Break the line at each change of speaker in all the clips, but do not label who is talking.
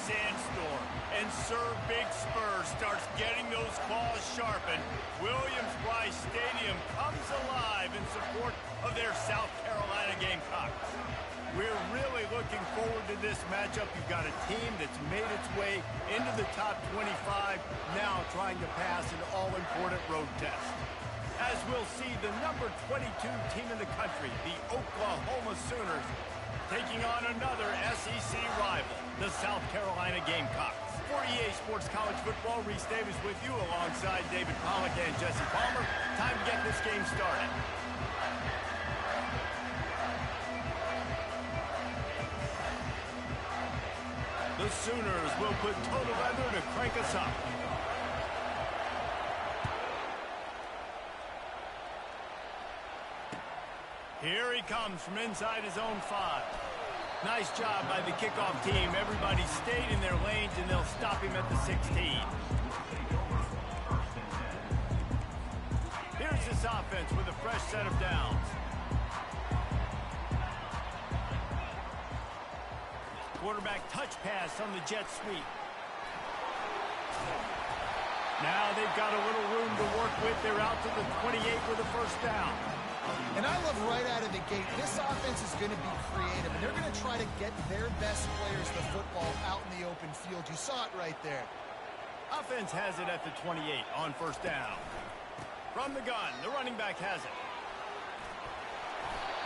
sandstorm, and Sir Big Spur starts getting those claws sharpened, Williams-Brice Stadium comes alive in support of their South Carolina Gamecocks. We're really looking forward to this matchup. You've got a team that's made its way into the top 25, now trying to pass an all-important road test. As we'll see, the number 22 team in the country, the Oklahoma Sooners, taking on another SEC rival, the South Carolina Gamecocks. For EA Sports College Football, Reese Davis with you alongside David Pollack and Jesse Palmer. Time to get this game started. The Sooners will put total weather to crank us up. Here he comes from inside his own 5. Nice job by the kickoff team. Everybody stayed in their lanes, and they'll stop him at the 16. Here's this offense with a fresh set of downs. Quarterback touch pass on the jet sweep. Now they've got a little room to work with. They're out to the 28 with a first down.
And I love right out of the gate, this offense is going to be creative, and they're going to try to get their best players the football out in the open field. You saw it right there.
Offense has it at the 28 on first down. From the gun, the running back has it.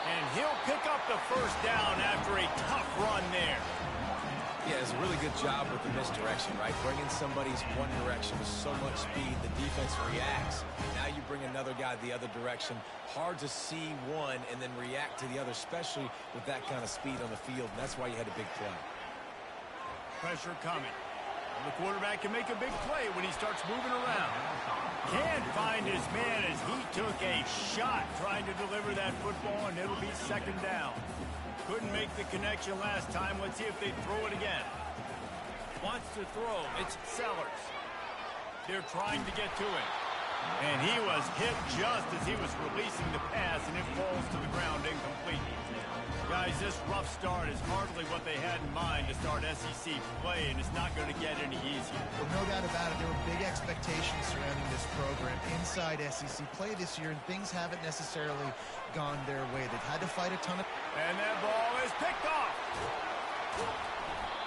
And he'll pick up the first down after a tough run there.
Yeah, it's a really good job with the misdirection, right? Bringing somebody's one direction with so much speed, the defense reacts. Now you bring another guy the other direction. Hard to see one and then react to the other, especially with that kind of speed on the field. And that's why you had a big play.
Pressure coming. The quarterback can make a big play when he starts moving around. Can't find his man as he took a shot trying to deliver that football, and it'll be second down. Couldn't make the connection last time. Let's see if they throw it again. Wants to throw. It's Sellers. They're trying to get to him. And he was hit just as he was releasing the pass, and it falls to the ground incomplete. Guys, this rough start is hardly what they had in mind to start SEC play, and it's not going to get any easier.
Well, no doubt about it. There were big expectations surrounding this program inside SEC play this year, and things haven't necessarily gone their way. They've had to fight a ton of...
And that ball is picked off.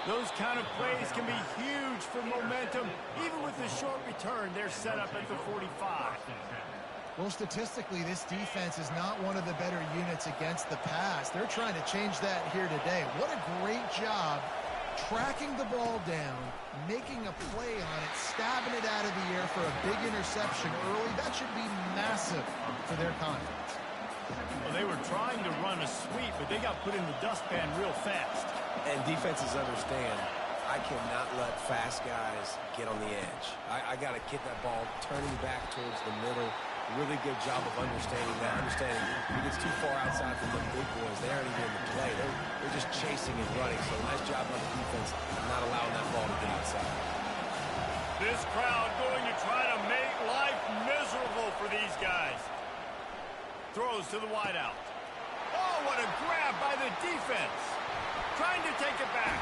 Those kind of plays can be huge for momentum. Even with the short return, they're set up at the 45.
Well, statistically, this defense is not one of the better units against the pass. They're trying to change that here today. What a great job tracking the ball down, making a play on it, stabbing it out of the air for a big interception early. That should be massive for their confidence.
Well, they were trying to run a sweep, but they got put in the dustpan real fast.
And defenses understand, I cannot let fast guys get on the edge. I got to get that ball turning back towards the middle. Really good job of understanding that. Understanding if he gets too far outside from the big boys, they aren't even in the play. They're just chasing and running. So nice job on the defense not allowing that ball to get outside.
This crowd going to try to make life miserable for these guys. Throws to the wideout. Oh, what a grab by the defense. Trying to take it back.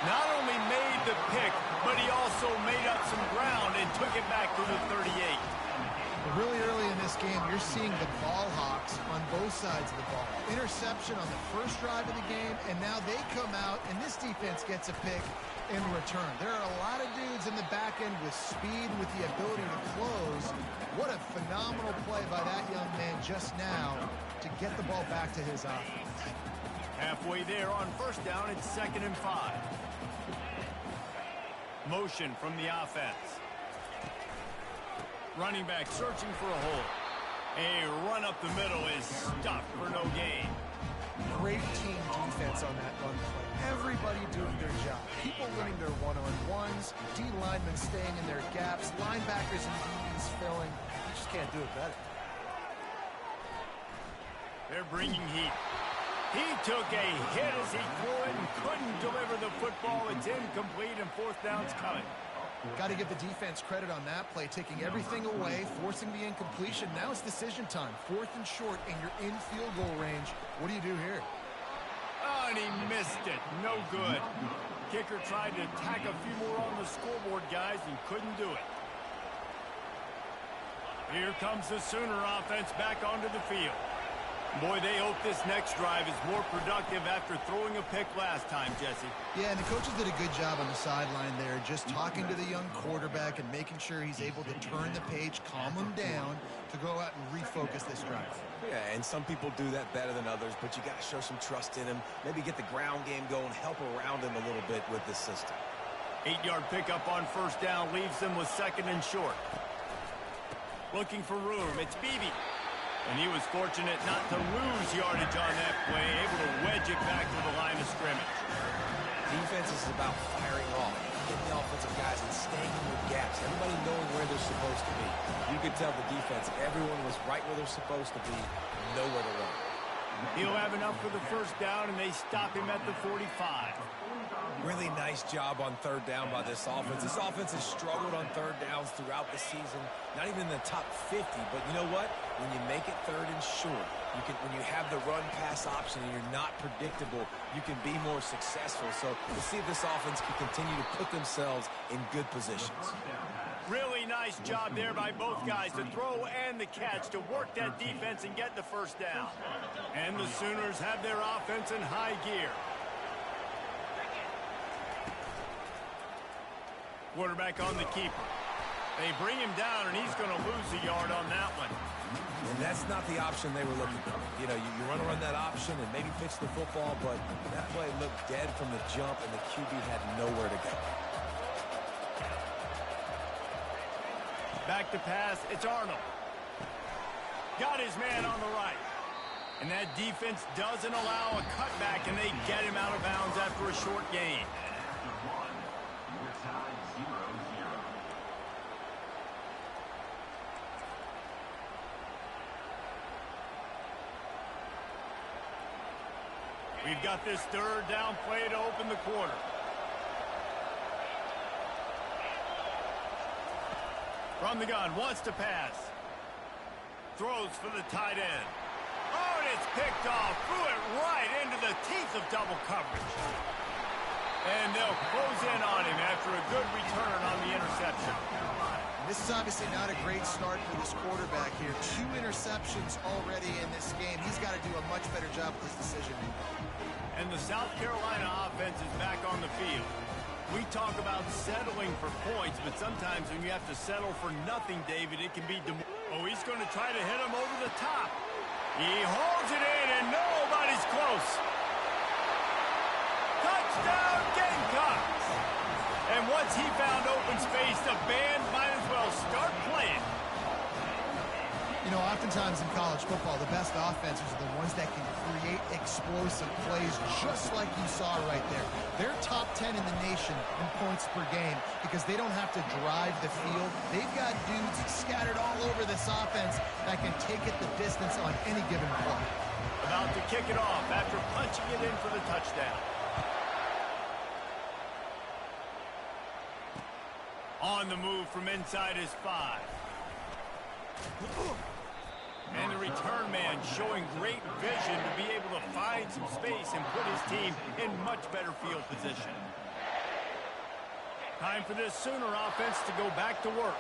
Not only made the pick, but he also made up some ground and took it back to the 38.
Really early in this game, you're seeing the ball hawks on both sides of the ball. Interception on the first drive of the game, and now they come out, and this defense gets a pick in return. There are a lot of dudes in the back end with speed, with the ability to close. What a phenomenal play by that young man just now to get the ball back to his offense.
Halfway there on first down, it's 2nd and 5. Motion from the offense. Running back searching for a hole. A run up the middle is stopped for no gain.
Great team defense on that run play. Everybody doing their job. People winning their one-on-ones. D linemen staying in their gaps. Linebackers and DBs filling. You just can't do it better.
They're bringing heat. He took a hit as he threw it and couldn't deliver the football. It's incomplete and fourth down's coming.
Got to give the defense credit on that play, taking everything away, forcing the incompletion. Now it's decision time. 4th and short, and you're in field goal range. What do you do here?
Oh, and he missed it. No good. Kicker tried to tack a few more on the scoreboard, guys, and couldn't do it. Here comes the Sooner offense back onto the field. Boy, they hope this next drive is more productive after throwing a pick last time, Jesse.
Yeah, and the coaches did a good job on the sideline there, just talking to the young quarterback and making sure he's able to turn the page, calm him down to go out and refocus this drive.
Yeah, and some people do that better than others, but you got to show some trust in him. Maybe get the ground game going, help around him a little bit with this system.
8-yard pickup on first down leaves them with 2nd and short. Looking for room, it's Beebe. And he was fortunate not to lose yardage on that play, able to wedge it back to the line of scrimmage.
Defense is about firing off, getting the offensive guys and staying in the gaps, everybody knowing where they're supposed to be. You could tell the defense, everyone was right where they're supposed to be, nowhere to run.
He'll have enough for the first down, and they stop him at the 45.
Really nice job on 3rd down by this offense. This offense has struggled on 3rd downs throughout the season. Not even in the top 50, but you know what? When you make it 3rd and short, when you have the run-pass option and you're not predictable, you can be more successful. So we'll see if this offense can continue to put themselves in good positions.
Really nice job there by both guys, the throw and the catch, to work that defense and get the first down. And the Sooners have their offense in high gear. Quarterback on the keeper. They bring him down, and he's going to lose a yard on that one.
And that's not the option they were looking for. You know, you want to run that option and maybe pitch the football, but that play looked dead from the jump, and the QB had nowhere to go.
Back to pass, it's Arnold. Got his man on the right. And that defense doesn't allow a cutback, and they get him out of bounds after a short gain. We've got this 3rd down play to open the quarter. From the gun, wants to pass. Throws for the tight end. Oh, and it's picked off. Threw it right into the teeth of double coverage. And they'll close in on him after a good return on the interception.
This is obviously not a great start for this quarterback here. 2 interceptions already in this game. He's got to do a much better job with this decision.
And the South Carolina offense is back on the field. We talk about settling for points, but sometimes when you have to settle for nothing, David, it can be... Oh, he's going to try to hit him over the top. He holds it in, and nobody's close. Touchdown, Gamecocks! And once he found open space, the band might as well start playing.
You know, oftentimes in college football, the best offenses are the ones that can create explosive plays, just like you saw right there. They're top 10 in the nation in points per game because they don't have to drive the field. They've got dudes scattered all over this offense that can take it the distance on any given play.
About to kick it off after punching it in for the touchdown. On the move from inside his 5. And the return man showing great vision to be able to find some space and put his team in much better field position. Time for this Sooner offense to go back to work.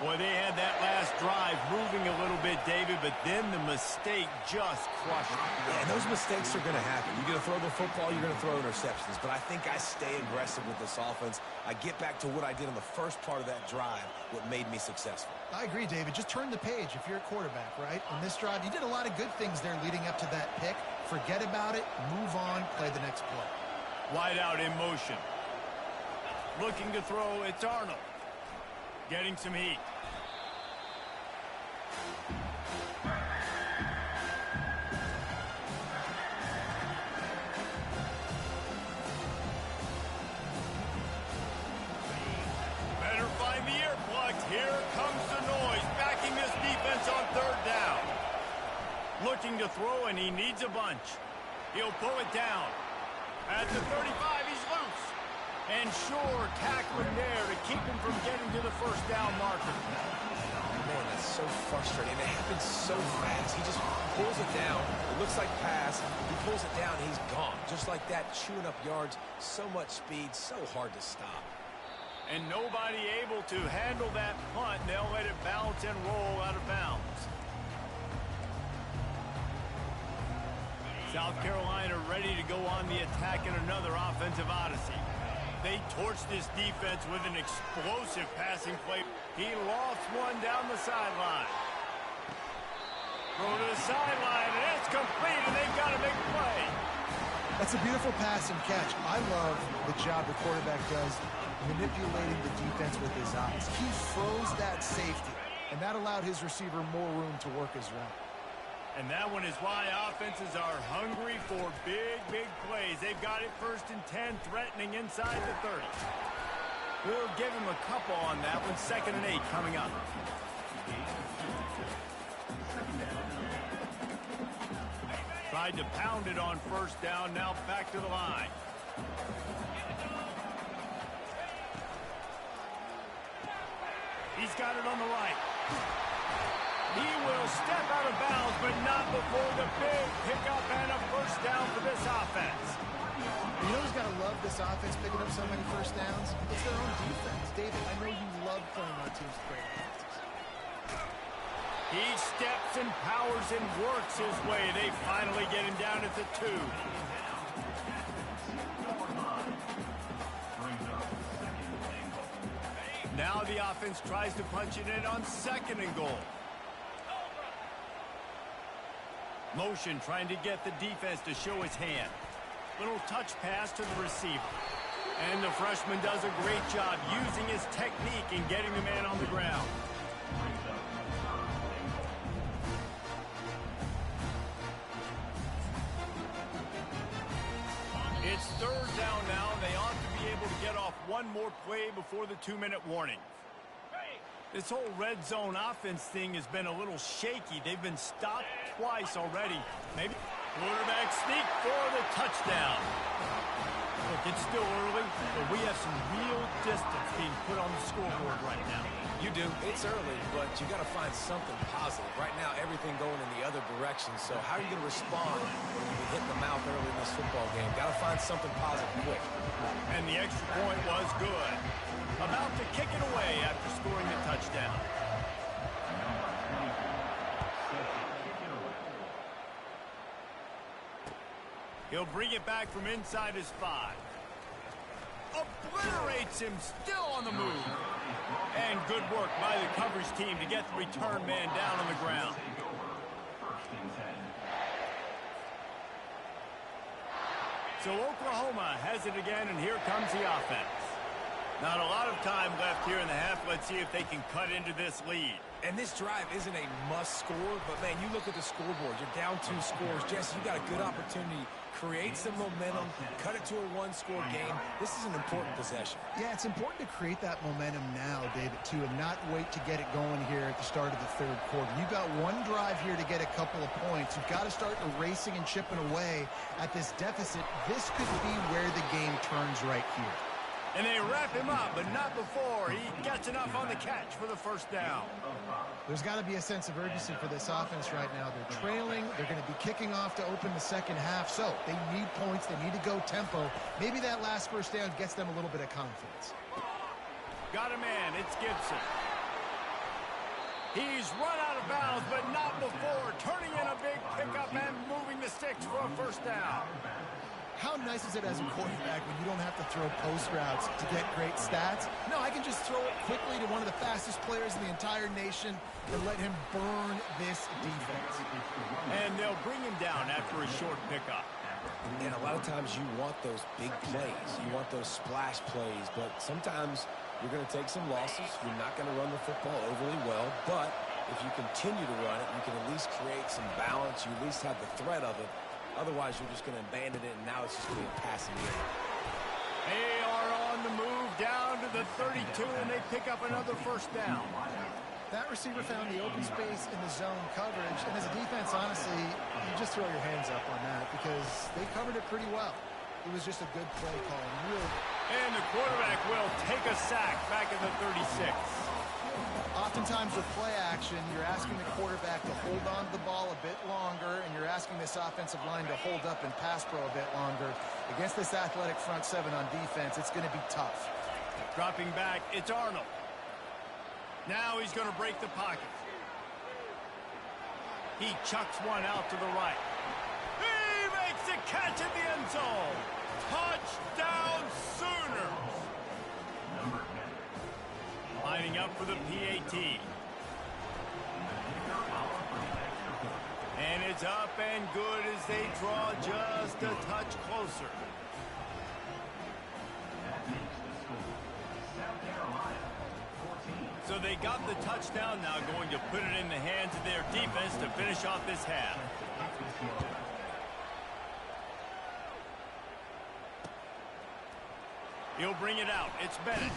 Boy, they had that last drive moving a little bit, David, but then the mistake just crushed them.
Yeah, and those mistakes are going to happen. You're going to throw the football, you're going to throw interceptions. But I think I stay aggressive with this offense. I get back to what I did on the first part of that drive, what made me successful.
I agree, David. Just turn the page if you're a quarterback, right? On this drive, you did a lot of good things there leading up to that pick. Forget about it, move on, play the next play.
Wide out in motion. Looking to throw, it's Arnold. Getting some heat. Better find the earplugs. Here comes the noise, backing this defense on 3rd down. Looking to throw, and he needs a bunch. He'll pull it down. At the 35, he's loose. And sure, tackling there to keep him from getting to the first down marker.
Man, that's so frustrating. It happens so fast. He just pulls it down. It looks like pass. He pulls it down, and he's gone. Just like that, chewing up yards. So much speed, so hard to stop.
And nobody able to handle that punt. They'll let it bounce and roll out of bounds. South Carolina ready to go on the attack in another offensive odyssey. They torched this defense with an explosive passing play. He lost one down the sideline. Throw to the sideline, and it's complete, and they've got a big play.
That's a beautiful pass and catch. I love the job the quarterback does manipulating the defense with his eyes. He froze that safety, and that allowed his receiver more room to work his route.
And that one is why offenses are hungry for big, big plays. They've got it 1st and 10, threatening inside the 30. We'll give him a couple on that one. 2nd and 8 coming up. Tried to pound it on 1st down. Now back to the line. He's got it on the right. He will step out of bounds, but not before the big pickup and a 1st down for this offense.
You know who's got to love this offense picking up so many 1st downs? It's their own defense. David, I know you love playing on teams with great offenses.
He steps and powers and works his way. They finally get him down at the 2. Now the offense tries to punch it in on 2nd and goal. Motion trying to get the defense to show his hand. Little touch pass to the receiver. And the freshman does a great job using his technique and getting the man on the ground. It's 3rd down now. They ought to be able to get off one more play before the 2-minute warning. This whole red zone offense thing has been a little shaky. They've been stopped twice already. Maybe quarterback sneak for the touchdown. Look, it's still early, but we have some real distance being put on the scoreboard right now.
You do. It's early, but you got to find something positive. Right now, everything going in the other direction. So how are you going to respond when you get hit in the mouth early in this football game? Got to find something positive quick.
And the extra point was good. About to kick it away after scoring the touchdown. He'll bring it back from inside his 5. Obliterates him, still on the move. And good work by the coverage team to get the return man down on the ground. So Oklahoma has it again, and here comes the offense. Not a lot of time left here in the half. Let's see if they can cut into this lead.
And this drive isn't a must score, but, man, you look at the scoreboard. You're down 2 scores. Jesse, you got a good opportunity. Create some momentum. Cut it to a 1-score game. This is an important possession.
Yeah, it's important to create that momentum now, David, too, and not wait to get it going here at the start of the 3rd quarter. You've got one drive here to get a couple of points. You've got to start erasing and chipping away at this deficit. This could be where the game turns right here.
And they wrap him up, but not before he gets enough on the catch for the 1st down.
There's got to be a sense of urgency for this offense right now. They're trailing. They're going to be kicking off to open the 2nd half. So they need points. They need to go tempo. Maybe that last 1st down gets them a little bit of confidence.
Got a man. It's Gibson. He's run out of bounds, but not before. Turning in a big pickup and moving the sticks for a 1st down.
How nice is it as a quarterback when you don't have to throw post routes to get great stats? No, I can just throw it quickly to one of the fastest players in the entire nation and let him burn this defense.
And they'll bring him down after a short pickup.
And a lot of times you want those big plays. You want those splash plays, but sometimes you're going to take some losses. You're not going to run the football overly well, but if you continue to run it, you can at least create some balance. You at least have the threat of it. Otherwise, you're just going to abandon it, and now it's just going to be a passing game.
They are on the move down to the 32, and they pick up another 1st down.
That receiver found the open space in the zone coverage, and as a defense, honestly, you just throw your hands up on that because they covered it pretty well. It was just a good play call.
And the quarterback will take a sack back at the 36.
Oftentimes with play action, you're asking the quarterback to hold on to the ball a bit longer, and you're asking this offensive line to hold up and pass pro a bit longer. Against this athletic front seven on defense, it's going to be tough.
Dropping back, it's Arnold. Now he's going to break the pocket. He chucks one out to the right. He makes the catch in the end zone. Touchdown Sooners. Lining up for the PAT. And it's up and good as they draw just a touch closer. So they got the touchdown, now going to put it in the hands of their defense to finish off this half. He'll bring it out. It's Bennett.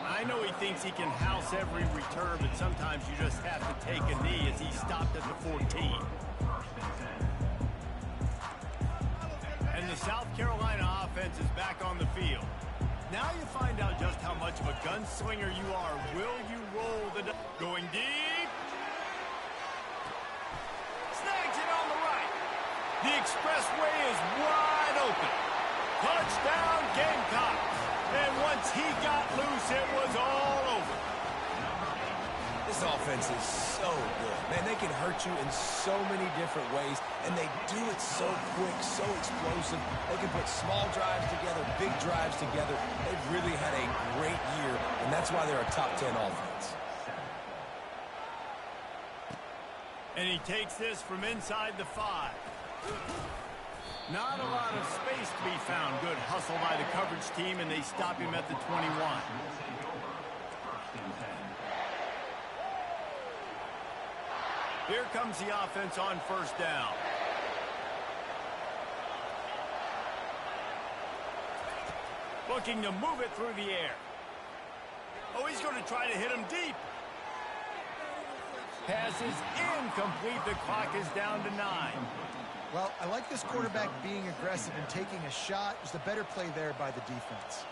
I know he thinks he can house every return, but sometimes you just have to take a knee as he stopped at the 14. And the South Carolina offense is back on the field. Now you find out just how much of a gunslinger you are. Will you roll the... Going deep. Snags it on the right. The expressway is wide open. Touchdown Gamecocks. And once he got loose, it was all over.
This offense is so good. Man, they can hurt you in so many different ways, and they do it so quick, so explosive. They can put small drives together, big drives together. They've really had a great year, and that's why they're a top 10 offense.
And he takes this from inside the 5. Not a lot of space to be found. Good hustle by the coverage team, and they stop him at the 21. Here comes the offense on first down. Looking to move it through the air. Oh, he's going to try to hit him deep. Pass is incomplete. The clock is down to 9.
Well, I like this quarterback being aggressive and taking a shot. Just a better play there by the defense.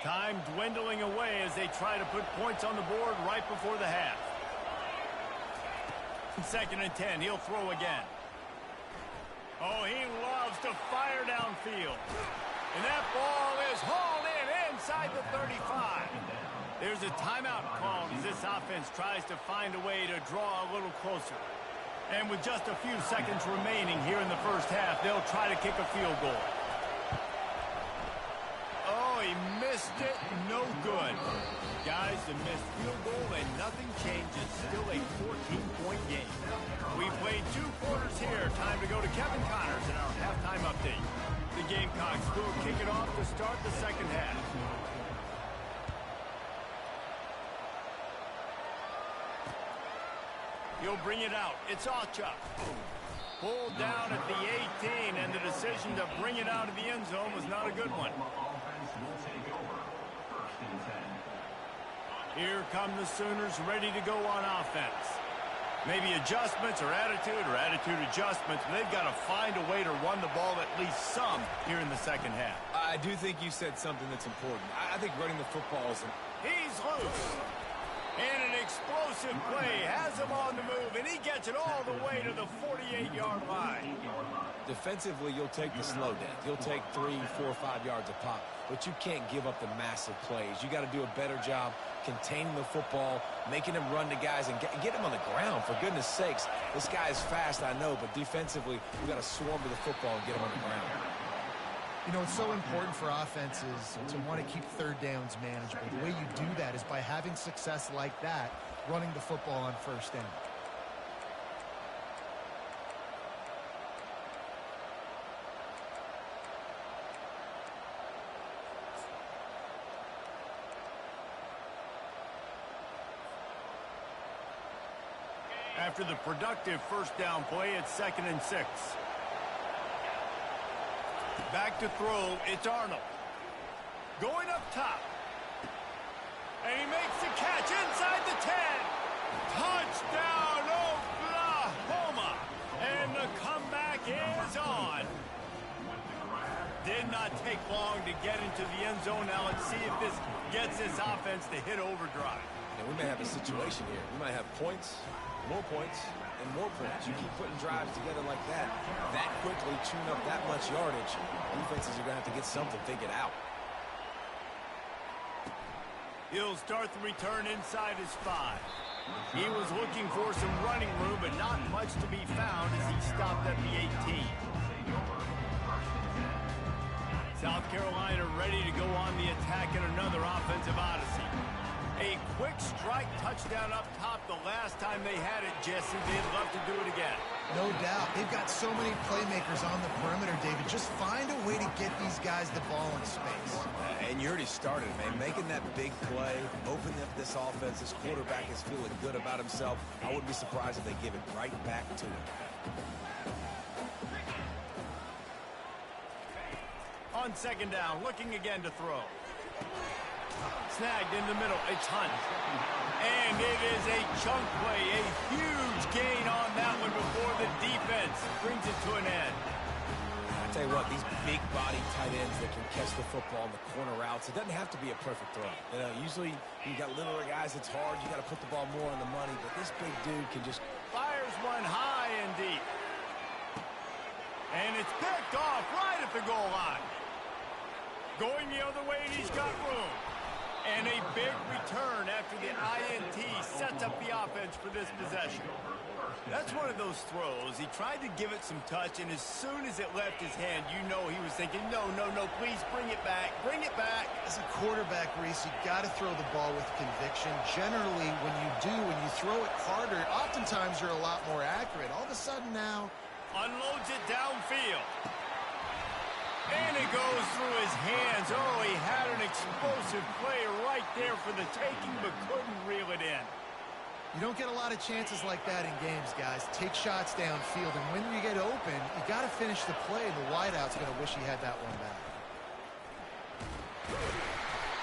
Time dwindling away as they try to put points on the board right before the half. 2nd and 10. He'll throw again. Oh, he loves to fire downfield. And that ball is hauled in inside the 35. There's a timeout called as this offense tries to find a way to draw a little closer. And with just a few seconds remaining here in the first half, they'll try to kick a field goal. Oh, he missed it. No good. Guys, the missed field goal and nothing changes. Still a 14-point game. We played 2 quarters here. Time to go to Kevin Connors in our halftime update. The Gamecocks will kick it off to start the second half. He'll bring it out. It's Ncaa. Pulled down at the 18, and the decision to bring it out of the end zone was not a good one. Here come the Sooners ready to go on offense. Maybe adjustments or attitude adjustments. But they've got to find a way to run the ball at least some here in the second half.
I do think you said something that's important. I think running the football is...
He's loose. And an explosive play has him on the move, and he gets it all the way to the 48-yard line.
Defensively, you'll take the slow down. You'll take 3, 4, 5 yards a pop, but you can't give up the massive plays. You got to do a better job containing the football, making him run to guys, and get him on the ground. For goodness sakes, this guy is fast, I know, but defensively, you got to swarm to the football and get him on the ground.
You know, it's so important for offenses to want to keep third downs manageable. The way you do that is by having success like that, running the football on first down.
After the productive first down play, it's 2nd and 6. Back to throw, it's Arnold. Going up top. And he makes the catch inside the 10. Touchdown, Oklahoma. And the comeback is on. Did not take long to get into the end zone. Now let's see if this gets this offense to hit overdrive.
And we may have a situation here. We might have points, more points, and more points. You keep putting drives together like that quickly, tune up that much yardage, defenses are going to have to get something figured out.
He'll start the return inside his 5. He was looking for some running room, but not much to be found as he stopped at the 18. South Carolina ready to go on the attack in another offensive odyssey. A quick strike touchdown up top the last time they had it, Jesse. They'd love to do it again.
No doubt. They've got so many playmakers on the perimeter, David. Just find a way to get these guys the ball in space.
And you already started, man. Making that big play, opening up this offense. This quarterback is feeling good about himself. I wouldn't be surprised if they give it right back to him.
On second down, looking again to throw. Snagged in the middle. It's Hunt. And it is a chunk play. A huge gain on that one before the defense brings it to an end.
I tell you what, these big body tight ends that can catch the football in the corner routes, it doesn't have to be a perfect throw. You know, usually you got littler guys, it's hard. You got to put the ball more on the money. But this big dude can just
fires one high and deep. And it's picked off right at the goal line. Going the other way, and he's got room. And a big return after the INT sets up the offense for this possession. That's one of those throws. He tried to give it some touch, and as soon as it left his hand, you know he was thinking, no, please bring it back. Bring it back.
As a quarterback, Reese, you got to throw the ball with conviction. Generally, when you throw it harder, oftentimes you're a lot more accurate. All of a sudden now,
unloads it downfield. And it goes through his hands. Oh, he had an explosive play right there for the taking, but couldn't reel it in.
You don't get a lot of chances like that in games, guys. Take shots downfield, and when you get open, you got to finish the play. The wideout's going to wish he had that one back.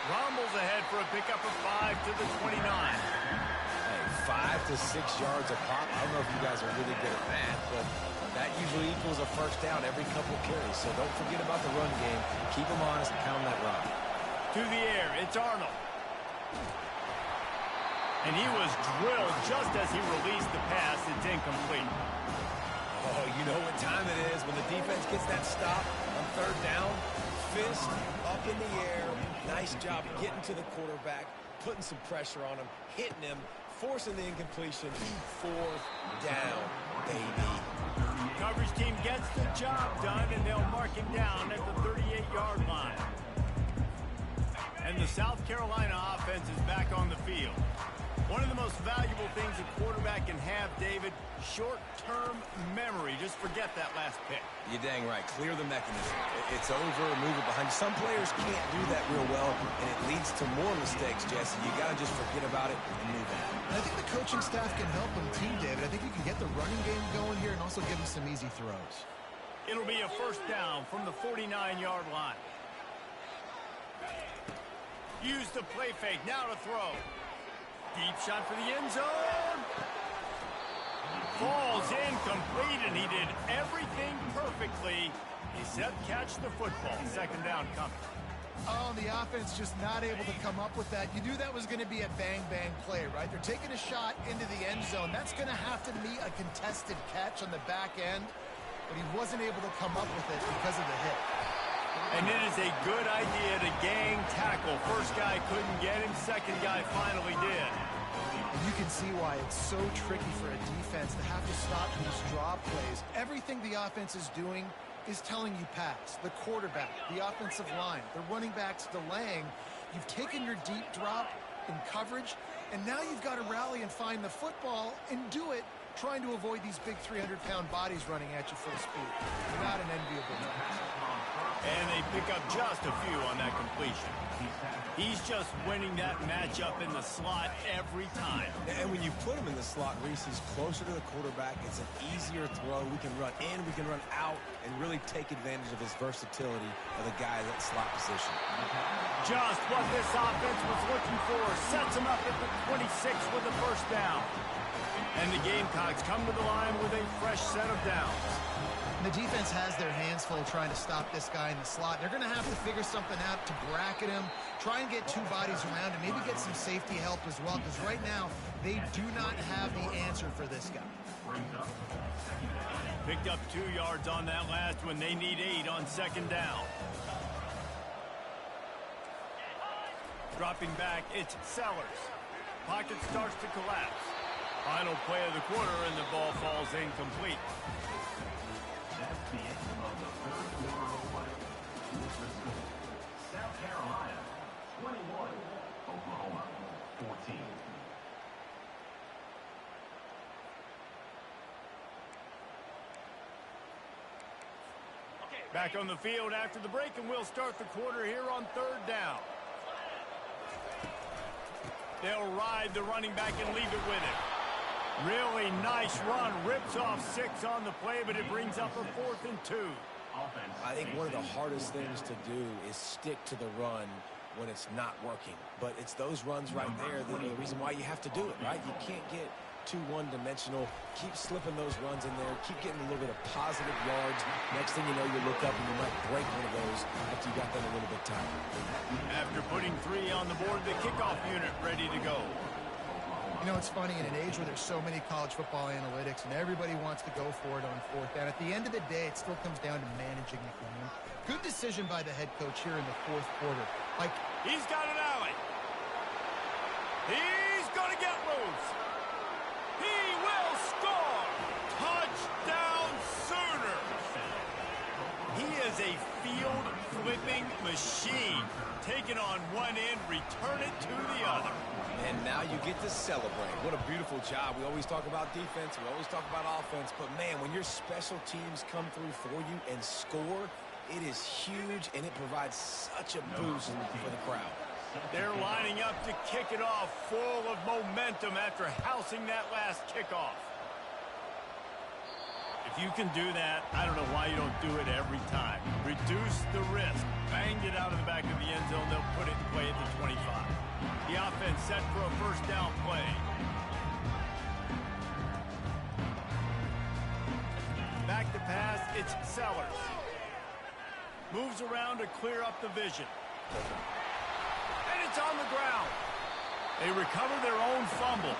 Rumbles ahead for a pickup of 5 to the 29.
Hey, 5 to 6 yards a pop. I don't know if you guys are really good at that, but that usually equals a first down every couple carries. So don't forget about the run game. Keep them honest and pound that rock.
To the air, it's Arnold. And he was drilled just as he released the pass. It's incomplete.
Oh, you know what time it is when the defense gets that stop on third down. Fist up in the air. Nice job getting to the quarterback, putting some pressure on him, hitting him, forcing the incompletion. Fourth down, baby.
Coverage team gets the job done, and they'll mark him down at the 38-yard line. And the South Carolina offense is back on the field. One of the most valuable things a quarterback can have, David, short-term memory. Just forget that last pick.
You're dang right. Clear the mechanism. It's over, move it behind you. Some players can't do that real well, and it leads to more mistakes, Jesse. You got to just forget about it and move on.
I think the coaching staff can help him too, David. I think you can get the running game going here and also give him some easy throws.
It'll be a first down from the 49-yard line. Use the play fake. Now to throw. Deep shot for the end zone. Falls incomplete, and he did everything perfectly except catch the football. Second down coming.
Oh, the offense just not able to come up with that. You knew that was going to be a bang-bang play, right? They're taking a shot into the end zone. That's going to have to be a contested catch on the back end, but he wasn't able to come up with it because of the hit.
And it is a good idea to gang tackle. First guy couldn't get him. Second guy finally did.
And you can see why it's so tricky for a defense to have to stop these draw plays. Everything the offense is doing is telling you pass. The quarterback, the offensive line, the running backs delaying. You've taken your deep drop in coverage, and now you've got to rally and find the football and do it trying to avoid these big 300-pound bodies running at you full speed. Not an enviable task.
And they pick up just a few on that completion. He's just winning that matchup in the slot every time.
And when you put him in the slot, Reese, he's closer to the quarterback. It's an easier throw. We can run in, we can run out, and really take advantage of his versatility of the guy at that slot position.
Just what this offense was looking for. Sets him up at the 26 with a first down. And the Gamecocks come to the line with a fresh set of downs.
The defense has their hands full trying to stop this guy in the slot. They're going to have to figure something out to bracket him, try and get two bodies around him, maybe get some safety help as well, because right now they do not have the answer for this guy.
Picked up 2 yards on that last one. They need 8 on second down. Dropping back, it's Sellers. Pocket starts to collapse. Final play of the quarter, and the ball falls incomplete.
That's the end of the third quarter of play. Here's the score. South Carolina, 21. Oklahoma, 14.
Back on the field after the break, and we'll start the quarter here on third down. They'll ride the running back and leave it with him. Really nice run. Rips off 6 on the play, but it brings up a 4th and 2.
I think one of the hardest things to do is stick to the run when it's not working. But it's those runs right there that are the reason why you have to do it, right? You can't get too one-dimensional. Keep slipping those runs in there. Keep getting a little bit of positive yards. Next thing you know, you look up and you might break one of those after you got them a little bit tired.
After putting 3 on the board, the kickoff unit ready to go.
You know, it's funny, in an age where there's so many college football analytics and everybody wants to go for it on fourth down, at the end of the day, it still comes down to managing the game. Good decision by the head coach here in the fourth quarter. Like,
he's got an alley. He's going to get loose. He will score. Touchdown Sooners. He is a field-flipping machine. Take it on one end, return it to the other.
And now you get to celebrate. What a beautiful job. We always talk about defense. We always talk about offense. But, man, when your special teams come through for you and score, it is huge, and it provides such a boost for the crowd.
They're lining up to kick it off, full of momentum after housing that last kickoff. If you can do that, I don't know why you don't do it every time. Reduce the risk. Banged it out of the back of the end zone. They'll put it in play at the 25. The offense set for a first down play. Back to pass, it's Sellers. Moves around to clear up the vision. And it's on the ground. They recover their own fumble.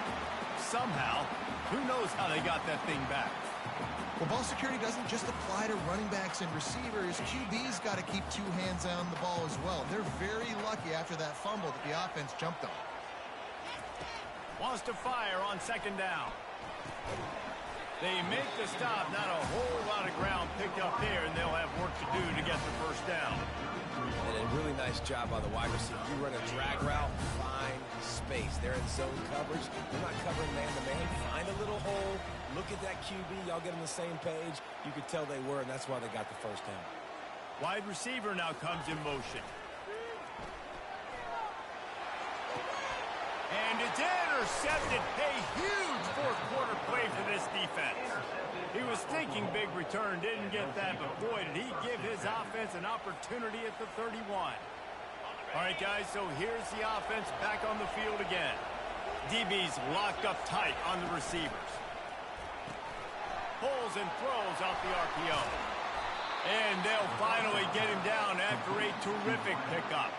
Somehow, who knows how they got that thing back.
well, ball security doesn't just apply to running backs and receivers. QB's got to keep 2 hands on the ball as well. They're very lucky after that fumble that the offense jumped on.
Wants to fire on second down. They make the stop. Not a whole lot of ground picked up there, and they'll have work to do to get the first down.
And a really nice job by the wide receiver. You run a drag route, find space. They're in zone coverage. They're not covering man-to-man. Find a little hole. Look at that QB. Y'all get on the same page. You could tell they were, and that's why they got the first down.
Wide receiver now comes in motion. And it's intercepted. A huge fourth quarter play for this defense. He was thinking big return, didn't get that, but boy, did he give his offense an opportunity at the 31. All right, guys, so here's the offense back on the field again. DB's locked up tight on the receivers. Pulls and throws off the RPO. And they'll finally get him down after a terrific pickup.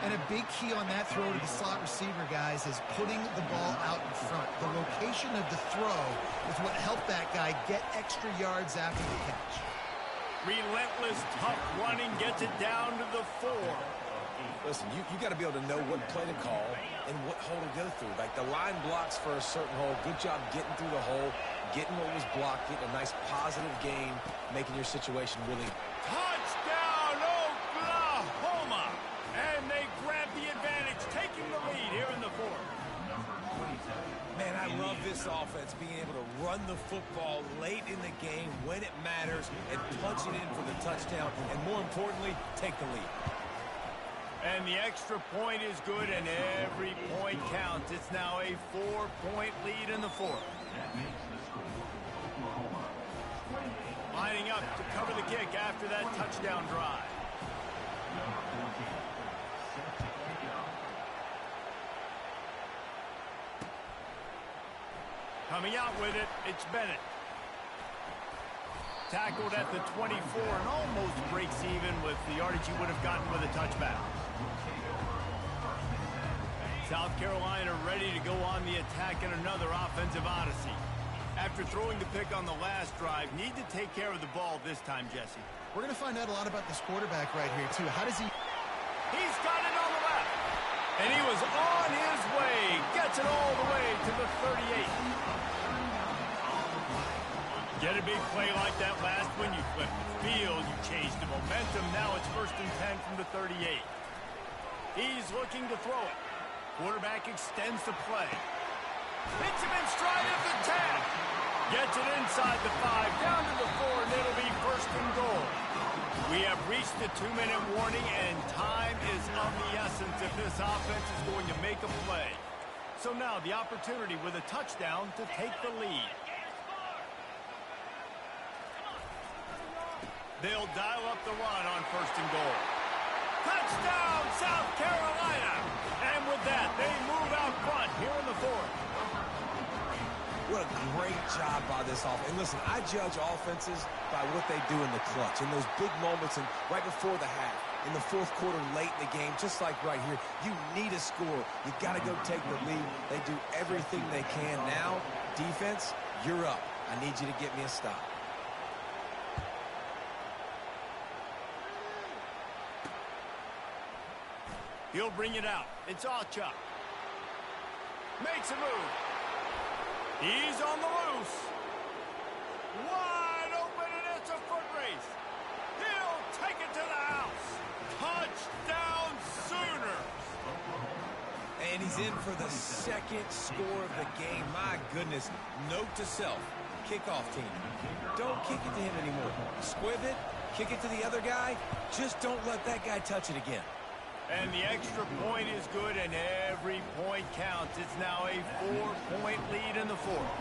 And a big key on that throw to the slot receiver, guys, is putting the ball out in front. The location of the throw is what helped that guy get extra yards after the catch.
Relentless, tough running gets it down to the 4.
Listen, you got to be able to know what play to call and what hole to go through. Like the line blocks for a certain hole. Good job getting through the hole, getting what was blocked, getting a nice positive gain, making your situation really...
Touchdown, Oklahoma! And they grab the advantage, taking the lead here in the 4th.
Man, I love this offense being able to run the football late in the game when it matters and punch it in for the touchdown, and more importantly, take the lead.
And the extra point is good, and every point counts. It's now a 4-point lead in the fourth.
That makes the score Oklahoma 28.
Lining up to cover the kick after that touchdown drive.
Number 14, set to kick it off.
Coming out with it, it's Bennett. Tackled at the 24 and almost breaks even with the yardage he would have gotten with a touchback. South Carolina ready to go on the attack in another offensive odyssey. After throwing the pick on the last drive, need to take care of the ball this time, Jesse.
We're going to find out a lot about this quarterback right here, too. How does he...
He's got it on the left. And he was on his way. Gets it all the way to the 38. Get a big play like that last when you flip the field. You change the momentum. Now it's 1st and 10 from the 38. He's looking to throw it. Quarterback extends the play. Hits him in stride at the 10. Gets it inside the 5, down to the 4, and it'll be 1st and goal. We have reached the 2-minute warning, and time is of the essence if this offense is going to make a play. So now the opportunity with a touchdown to take the lead. They'll dial up the run on 1st and goal. Touchdown, South Carolina! And with that, they move out front here in the fourth.
What a great job by this offense. And listen, I judge offenses by what they do in the clutch, in those big moments and right before the half, in the fourth quarter, late in the game, just like right here. You need a score. You got to go take the lead. They do everything they can. Now, defense, you're up. I need you to get me a stop.
He'll bring it out. It's Ncaa. Makes a move. He's on the loose. Wide open, and it's a foot race. He'll take it to the house. Touchdown Sooners.
And he's in for the second score of the game. My goodness. Note to self. Kickoff team. Don't kick it to him anymore. Squib it. Kick it to the other guy. Just don't let that guy touch it again.
And the extra point is good, and every point counts. It's now a 4-point lead in the fourth.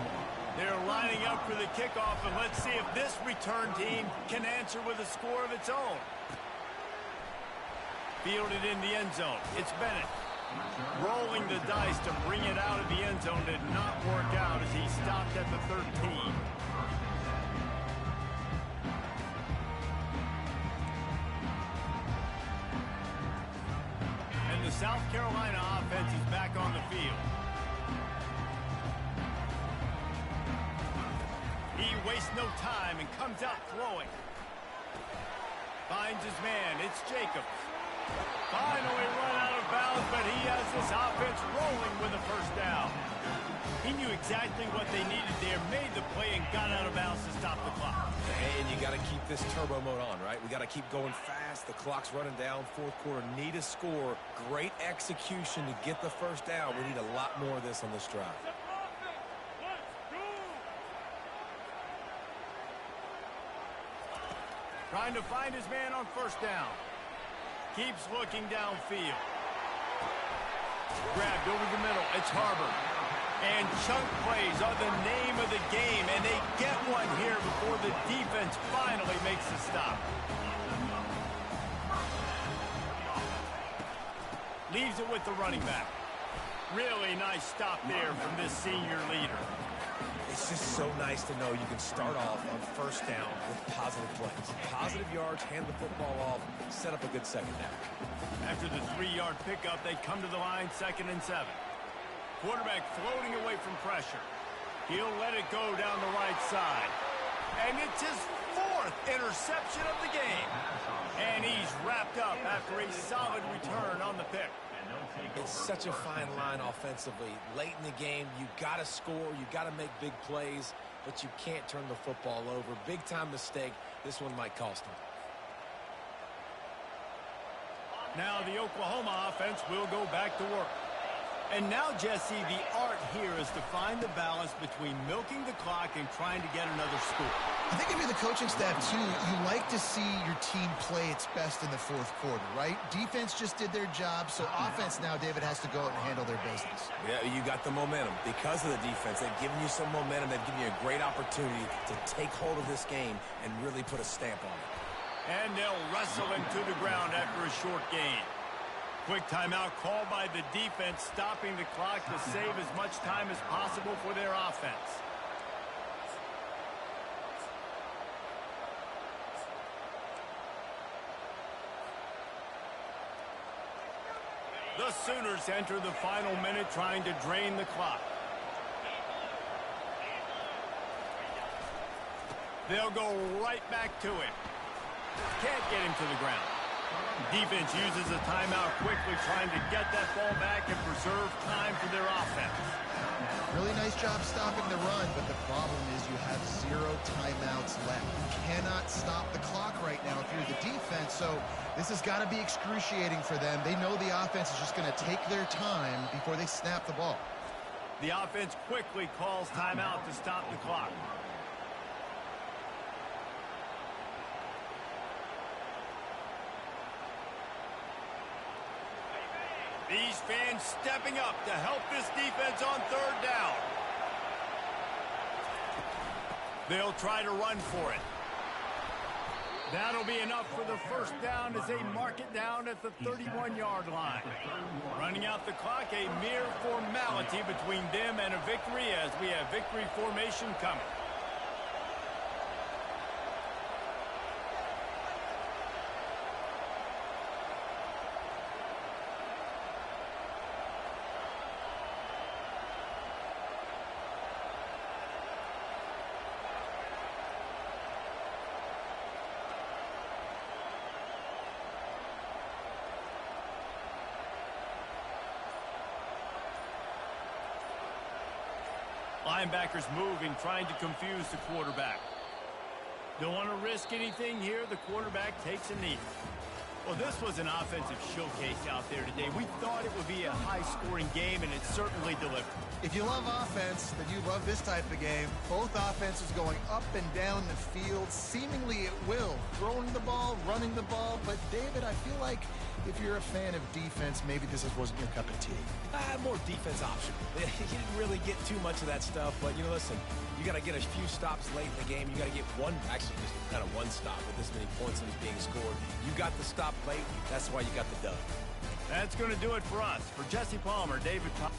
They're lining up for the kickoff, and let's see if this return team can answer with a score of its own. Fielded in the end zone. It's Bennett. Rolling the dice to bring it out of the end zone did not work out as he stopped at the 13. The South Carolina offense is back on the field. He wastes no time and comes out throwing. Finds his man. It's Jacobs. Finally run out of bounds, but he has this offense rolling with a first down. He knew exactly what they needed there, made the play, and got out of bounds to stop the clock.
And you got to keep this turbo mode on, right? We got to keep going fast. The clock's running down. Fourth quarter, need a score. Great execution to get the first down. We need a lot more of this on this drive.
Trying to find his man on first down. Keeps looking downfield. Grabbed over the middle. It's Harbor. And chunk plays are the name of the game, and they get one here before the defense finally makes a stop. Leaves it with the running back. Really nice stop there from this senior leader.
It's just so nice to know you can start off on first down with positive plays. Positive yards, hand the football off, set up a good second down.
After the 3-yard pickup, they come to the line 2nd and 7. Quarterback floating away from pressure. He'll let it go down the right side. And it's his 4th interception of the game. And he's wrapped up after a solid return on the pick.
It's such a fine line offensively. Late in the game, you got to score, you got to make big plays, but you can't turn the football over. Big-time mistake. This one might cost them.
Now the Oklahoma offense will go back to work. And now, Jesse, the art here is to find the balance between milking the clock and trying to get another score.
I think if you're the coaching staff, too, you like to see your team play its best in the fourth quarter, right? Defense just did their job, so offense now, David, has to go out and handle their business.
Yeah, you got the momentum. Because of the defense, they've given you some momentum. They've given you a great opportunity to take hold of this game and really put a stamp on it.
And they'll wrestle him to the ground after a short gain. Quick timeout called by the defense, stopping the clock to save as much time as possible for their offense. The Sooners enter the final minute trying to drain the clock. They'll go right back to him. Can't get him to the ground. Defense uses a timeout quickly, trying to get that ball back and preserve time for their offense.
Really nice job stopping the run, but the problem is you have 0 timeouts left. You cannot stop the clock right now if you're the defense, so this has got to be excruciating for them. They know the offense is just going to take their time before they snap the ball.
The offense quickly calls timeout to stop the clock. These fans stepping up to help this defense on third down. They'll try to run for it. That'll be enough for the first down as they mark it down at the 31-yard line. Running out the clock, a mere formality between them and a victory as we have victory formation coming. Linebackers moving, trying to confuse the quarterback. Don't want to risk anything here. The quarterback takes a knee. Well, this was an offensive showcase out there today. We thought it would be a high-scoring game, and it certainly delivered.
If you love offense, then you love this type of game. Both offenses going up and down the field, seemingly at will. Throwing the ball, running the ball. But, David, I feel like if you're a fan of defense, maybe this wasn't your cup of tea.
More defense option. You didn't really get too much of that stuff, but, listen, you got to get a few stops late in the game. You got to get just kind of one stop with this many points that was being scored. You got the stop late. That's why you got the dub.
That's going to do it for us. For Jesse Palmer, David Thomas.